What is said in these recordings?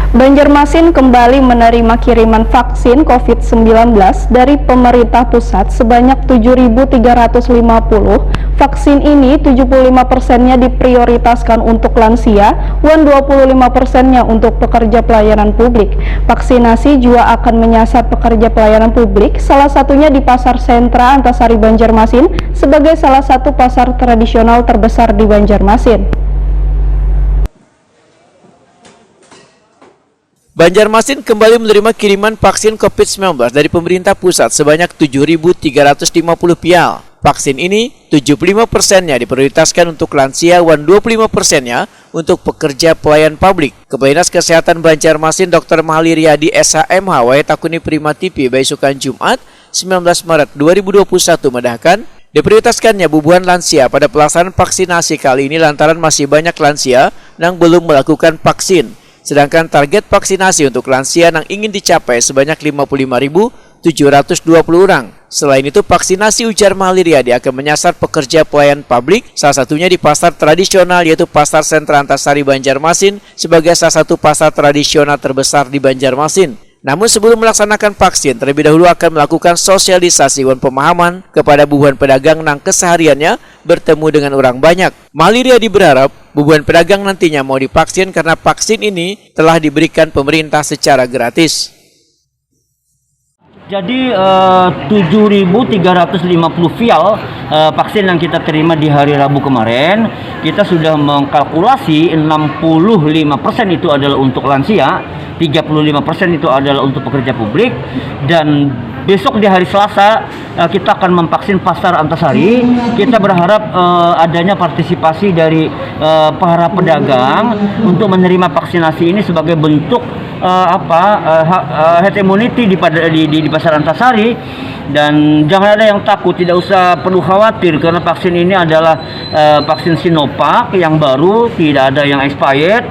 Banjarmasin kembali menerima kiriman vaksin COVID-19 dari pemerintah pusat sebanyak 7.350. Vaksin ini 75%-nya diprioritaskan untuk lansia dan 25%-nya untuk pekerja pelayanan publik. Vaksinasi juga akan menyasar pekerja pelayanan publik, salah satunya di Pasar Sentra Antasari Banjarmasin sebagai salah satu pasar tradisional terbesar di Banjarmasin. Banjarmasin kembali menerima kiriman vaksin COVID-19 dari pemerintah pusat sebanyak 7.350 pial. Vaksin ini 75%-nya diprioritaskan untuk lansia dan 25%-nya untuk pekerja pelayan publik. Kepala Dinas Kesehatan Banjarmasin Dr. Mahali Riyadi SHMH Wayatakuni Prima TV Baisukan Jumat 19 Maret 2021 mendahkan diprioritaskannya bubuhan lansia pada pelaksanaan vaksinasi kali ini lantaran masih banyak lansia yang belum melakukan vaksin. Sedangkan target vaksinasi untuk lansia yang ingin dicapai sebanyak 55.720 orang. Selain itu, vaksinasi ujar Mahali Riyadi akan menyasar pekerja pelayan publik, salah satunya di pasar tradisional yaitu Pasar Sentra Antasari Banjarmasin sebagai salah satu pasar tradisional terbesar di Banjarmasin. Namun sebelum melaksanakan vaksin, terlebih dahulu akan melakukan sosialisasi dan pemahaman kepada bubuhan pedagang yang kesehariannya bertemu dengan orang banyak. Mahali Riyadi berharap bubuhan pedagang nantinya mau divaksin karena vaksin ini telah diberikan pemerintah secara gratis. Jadi 7.350 vial vaksin yang kita terima di hari Rabu kemarin, kita sudah mengkalkulasi 65% itu adalah untuk lansia, 35% itu adalah untuk pekerja publik, dan besok di hari Selasa kita akan memvaksin Pasar Antasari. Kita berharap adanya partisipasi dari para pedagang untuk menerima vaksinasi ini sebagai bentuk herd immunity di Pasar Antasari. Dan jangan ada yang takut, tidak usah perlu khawatir karena vaksin ini adalah vaksin Sinovac yang baru, tidak ada yang expired,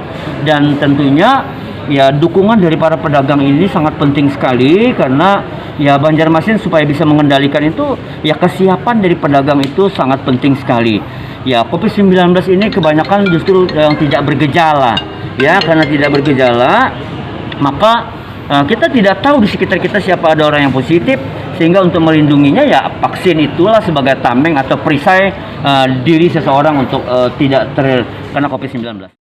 dan tentunya ya dukungan dari para pedagang ini sangat penting sekali karena ya Banjarmasin supaya bisa mengendalikan itu ya kesiapan dari pedagang itu sangat penting sekali. Ya COVID-19 ini kebanyakan justru yang tidak bergejala, ya karena tidak bergejala maka kita tidak tahu di sekitar kita siapa ada orang yang positif, sehingga untuk melindunginya ya vaksin itulah sebagai tameng atau perisai diri seseorang untuk tidak terkena COVID-19.